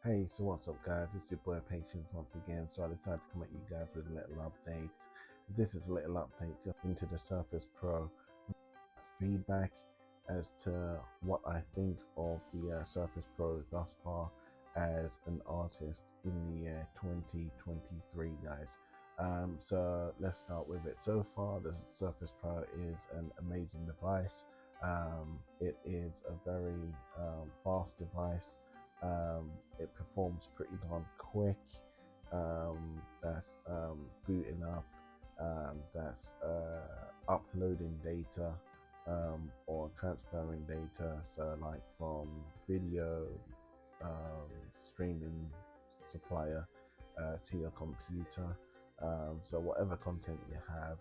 Hey, so what's up, guys? It's your boy Patience once again. So I decided to come at you guys with a little update. This is a little update just into the Surface Pro feedback as to what I think of the Surface Pro thus far as an artist in the year 2023, guys. So let's start with it. So far, the Surface Pro is an amazing device. It is a very fast device. It performs pretty darn quick. That's booting up. That's uploading data or transferring data. So, like from video streaming supplier to your computer. So, whatever content you have,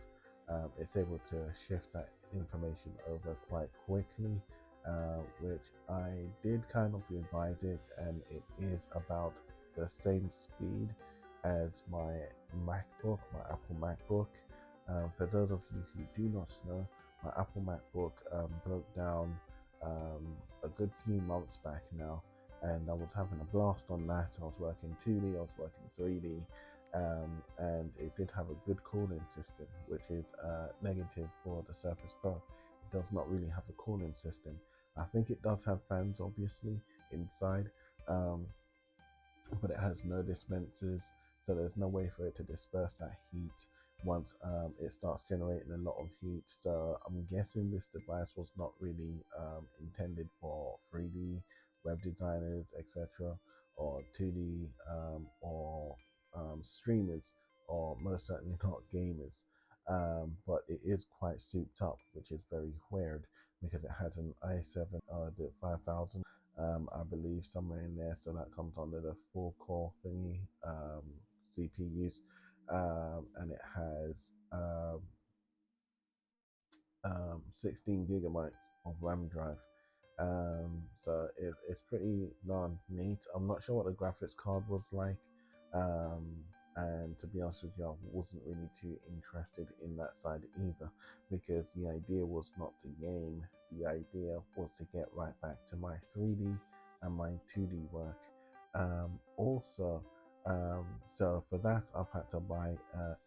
it's able to shift that information over quite quickly, which I did kind of revise it, and it is about the same speed as my MacBook, my Apple MacBook. For those of you who do not know, my Apple MacBook broke down a good few months back now, and I was having a blast on that. I was working 2D, I was working 3D, and it did have a good cooling system, which is negative for the Surface Pro. It does not really have a cooling system. I think it does have fans, obviously, inside, um, but it has no dispensers, so there's no way for it to disperse that heat once it starts generating a lot of heat. So I'm guessing this device was not really intended for 3D web designers, etc., or 2D or streamers, or most certainly not gamers. But it is quite souped up, which is very weird because it has an i7 the 5000 I believe somewhere in there. So that comes under the four core thingy CPUs, and it has 16 gigabytes of RAM drive. It's pretty darn neat. I'm not sure what the graphics card was like, um, and to be honest with you, I wasn't really too interested in that side either, because the idea was not to game. The idea was to get right back to my 3D and my 2D work. Also, so for that, I've had to buy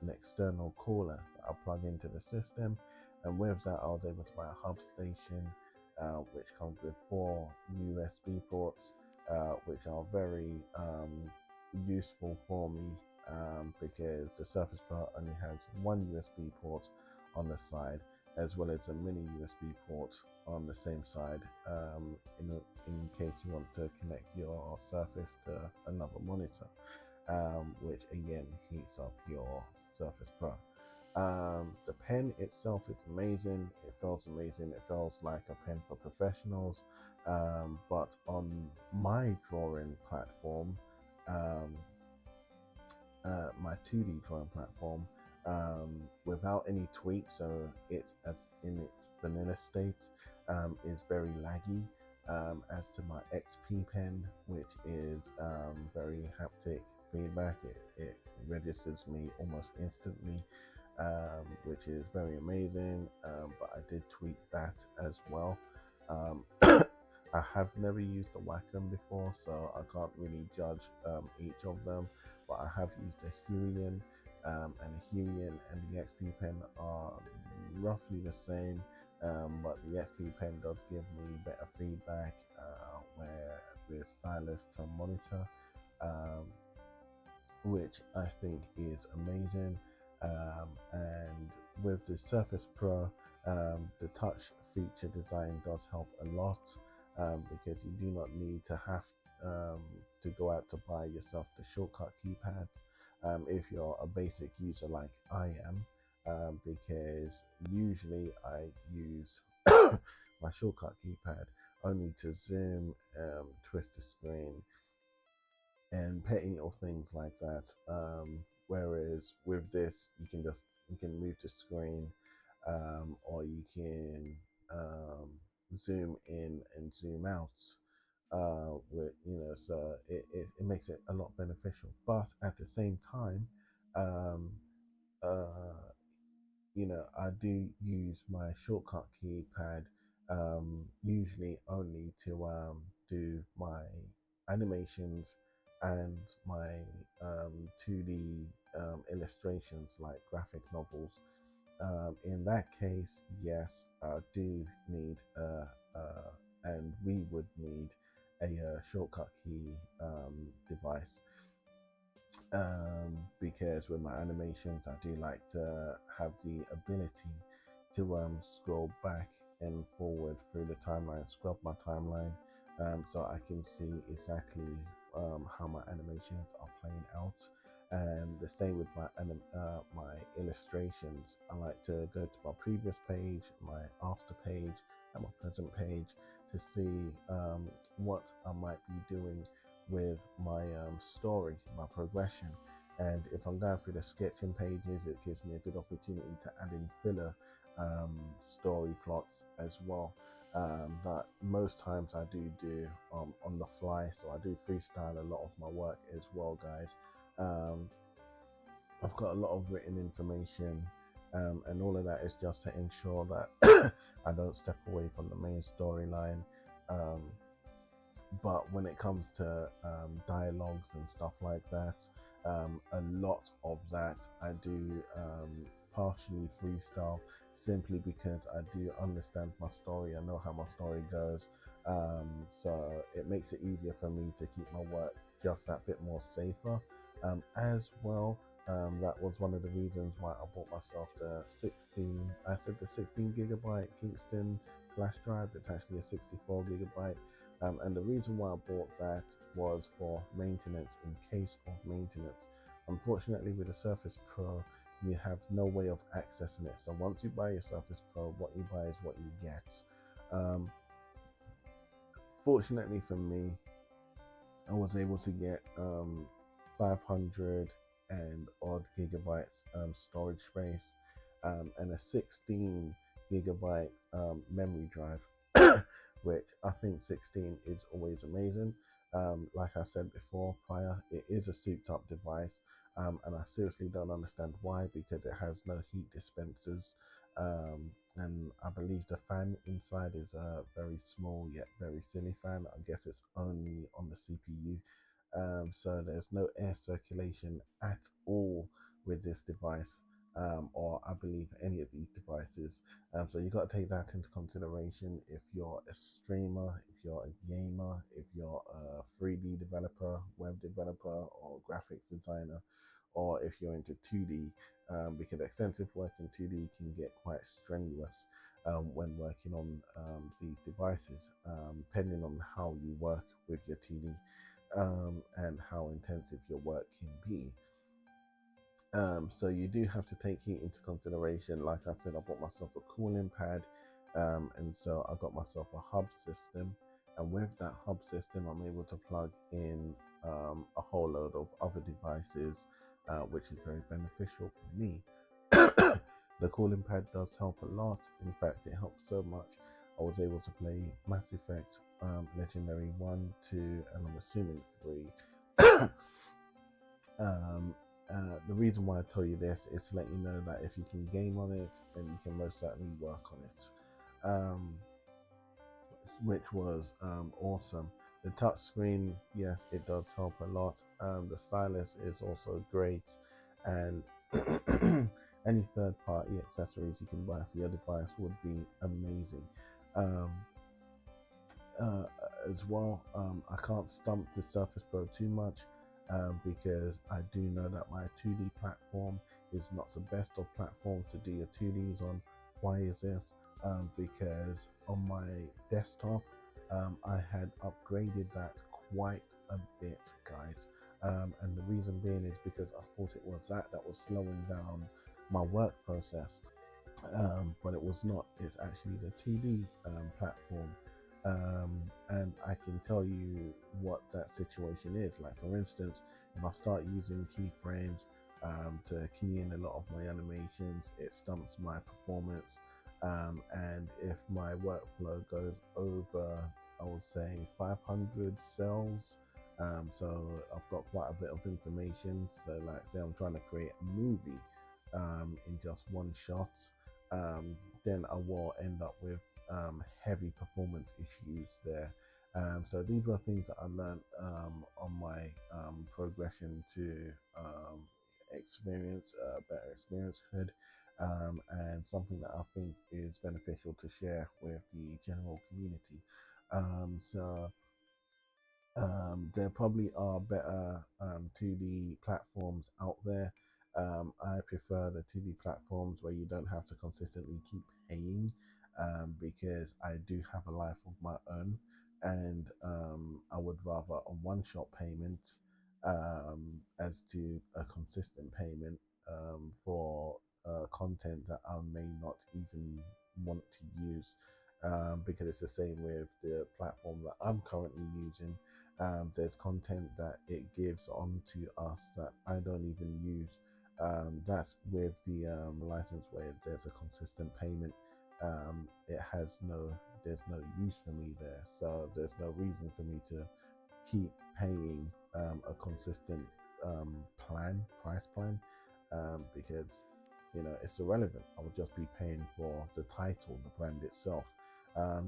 an external cooler that I plug into the system, and with that, I was able to buy a hub station, which comes with four USB ports, which are very useful for me, because the Surface Pro only has one USB port on the side, as well as a mini USB port on the same side, in case you want to connect your Surface to another monitor, which again heats up your Surface Pro. The pen itself is amazing. It feels amazing. It feels like a pen for professionals. But on my drawing platform, um, my 2D drawing platform, without any tweaks, so it's as in its vanilla state, is very laggy. As to my XP pen, which is very haptic feedback, it registers me almost instantly, which is very amazing. But I did tweak that as well. Um, I have never used a Wacom before, so I can't really judge each of them. But I have used a Huion, and a Huion and the XP Pen are roughly the same. But the XP Pen does give me better feedback, where the stylus to monitor, um, which I think is amazing. And with the Surface Pro, the touch feature design does help a lot, because you do not need to have um, to go out to buy yourself the shortcut keypads, if you're a basic user like I am, because usually I use my shortcut keypad only to zoom, twist the screen, and petty little things like that. Whereas with this, you can move the screen, or you can zoom in and zoom out. With so it makes it a lot beneficial. But at the same time, um, uh, I do use my shortcut keypad, usually only to do my animations and my 2D illustrations like graphic novels. In that case, yes, I do need and we would need a shortcut key device, because with my animations, I do like to have the ability to scroll back and forward through the timeline, scrub my timeline, so I can see exactly how my animations are playing out. And the same with my illustrations. I like to go to my previous page, my after page, and my present page to see what I might be doing with my story, my progression. And if I'm going through the sketching pages, it gives me a good opportunity to add in filler story plots as well. But most times I do on the fly, so I do freestyle a lot of my work as well, guys. Um, I've got a lot of written information, and all of that is just to ensure that I don't step away from the main storyline. Um, but when it comes to dialogues and stuff like that, a lot of that I do partially freestyle, simply because I do understand my story. I know how my story goes, so it makes it easier for me to keep my work just that bit more safer. As well, that was one of the reasons why I bought myself the 16. I said the 16 gigabyte Kingston flash drive. It's actually a 64 gigabyte, and the reason why I bought that was for maintenance, in case of maintenance. Unfortunately, with the Surface Pro, you have no way of accessing it. So once you buy your Surface Pro, what you buy is what you get. Um, Fortunately for me, I was able to get 500 and odd gigabytes storage space, and a 16 gigabyte memory drive, which I think 16 is always amazing. Like I said before, prior, it is a souped up device, and I seriously don't understand why, because it has no heat dispensers. And I believe the fan inside is a very small yet very silly fan. I guess it's only on the CPU. So there's no air circulation at all with this device, or I believe any of these devices. So you've got to take that into consideration if you're a streamer, if you're a gamer, if you're a 3D developer, web developer, or graphics designer, or if you're into 2D, because extensive work in 2D can get quite strenuous when working on these devices, depending on how you work with your 2D, and how intensive your work can be. So you do have to take heat into consideration. Like I said, I bought myself a cooling pad, and so I got myself a hub system. And with that hub system, I'm able to plug in a whole load of other devices, which is very beneficial for me. The cooling pad does help a lot. In fact, it helps so much. I was able to play Mass Effect Legendary 1, 2, and I'm assuming 3. Um, the reason why I tell you this is to let you know that if you can game on it, then you can most certainly work on it, which was awesome. The touch screen, yes, it does help a lot. The stylus is also great, and any third-party accessories you can buy for your device would be amazing. Um, uh, as well. I can't stump the Surface Pro too much, because I do know that my 2D platform is not the best of platforms to do your 2Ds on. Why is this? Because on my desktop, I had upgraded that quite a bit, guys. And the reason being is because I thought it was that was slowing down my work process, but it was not. It's actually the 2D platform, and I can tell you what that situation is. Like, for instance, if I start using keyframes to key in a lot of my animations, it stumps my performance. And if my workflow goes over, I would say 500 cells. So I've got quite a bit of information. So, like, say I'm trying to create a movie, in just one shot, then I will end up with heavy performance issues there. So these were things that I learned on my progression to experience, better experience hood, and something that I think is beneficial to share with the general community. So there probably are better 2D platforms out there. I prefer the 2D platforms where you don't have to consistently keep paying, because I do have a life of my own, and I would rather a one-shot payment as to a consistent payment for content that I may not even want to use. Because it's the same with the platform that I'm currently using. There's content that it gives onto us that I don't even use. That's with the license where there's a consistent payment. It has there's no use for me there. So there's no reason for me to keep paying a consistent price plan, because it's irrelevant. I would just be paying for the title, the brand itself.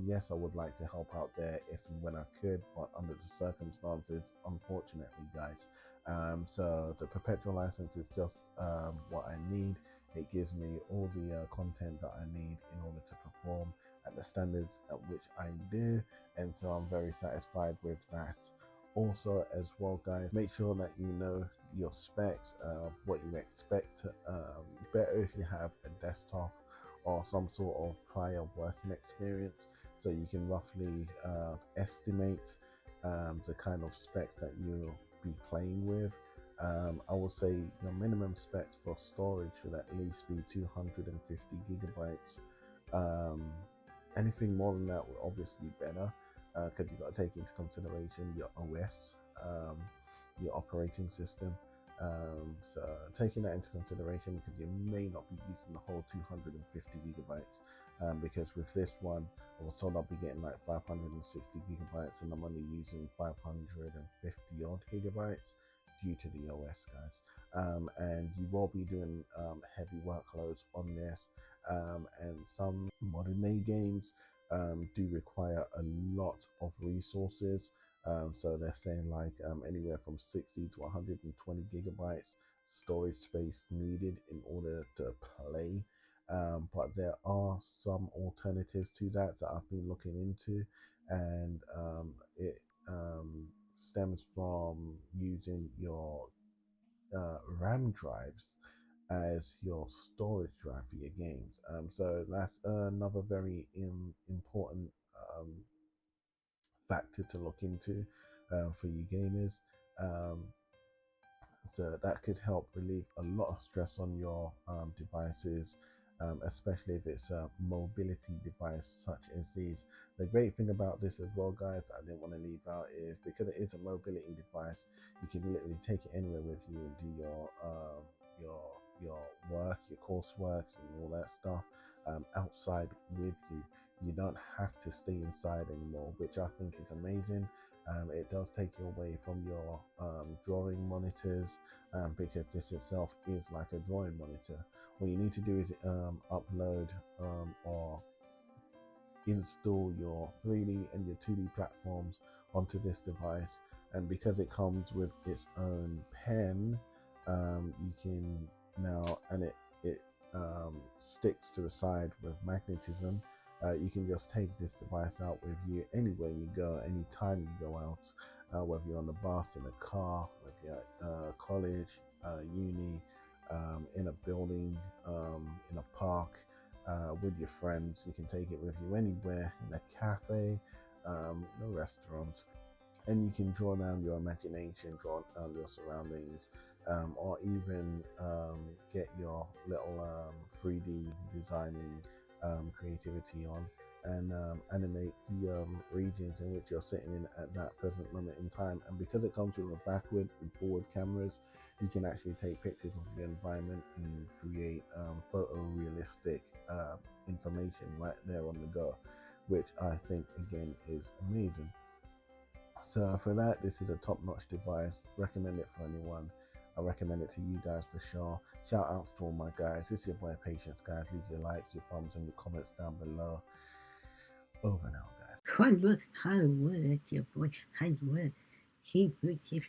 Yes, I would like to help out there if and when I could, but under the circumstances, unfortunately, guys. So the perpetual license is just what I need. It gives me all the content that I need in order to perform at the standards at which I do, and so I'm very satisfied with that. Also, as well, guys, make sure that you know your specs, what you expect. Better if you have a desktop or some sort of prior working experience, so you can roughly estimate the kind of specs that you'll be playing with. I will say your minimum specs for storage should at least be 250 gigabytes. Um, Anything more than that will obviously be better, because you've got to take into consideration your OS, your operating system. So taking that into consideration, because you may not be using the whole 250 gigabytes, because with this one I was told I'll be getting like 560 gigabytes, and I'm only using 550 odd gigabytes due to the OS, guys. And you will be doing heavy workloads on this, and some modern day games do require a lot of resources. So they're saying like anywhere from 60 to 120 gigabytes storage space needed in order to play. But there are some alternatives to that I've been looking into, and it stems from using your RAM drives as your storage drive for your games. So that's another very important um, factor to look into for you gamers. Um, so that could help relieve a lot of stress on your devices, especially if it's a mobility device such as these. The great thing about this as well, guys, I didn't want to leave out, is because it is a mobility device, you can literally take it anywhere with you and do your your work, your courseworks, and all that stuff outside with you. You don't have to stay inside anymore, which I think is amazing. It does take you away from your drawing monitors, because this itself is like a drawing monitor. What you need to do is upload or install your 3D and your 2D platforms onto this device, and because it comes with its own pen, you can now, and it sticks to the side with magnetism. You can just take this device out with you anywhere you go, anytime you go out, whether you're on the bus, in a car, whether you're at college, uni, in a building, in a park, with your friends. You can take it with you anywhere, in a cafe, in a restaurant, and you can draw down your imagination, draw down your surroundings, or even get your little 3D designing creativity on, and animate the regions in which you're sitting in at that present moment in time. And because it comes with a backward and forward cameras, you can actually take pictures of the environment and create photorealistic information right there on the go, which I think again is amazing. So for that, this is a top-notch device. Recommend it for anyone. I recommend it to you guys for sure. Shout outs to all my guys. This is your boy Patience, guys. Leave your likes, your thumbs, and your comments down below. Over now, guys. Hollywood, Hollywood, that's your boy Hollywood. He puts it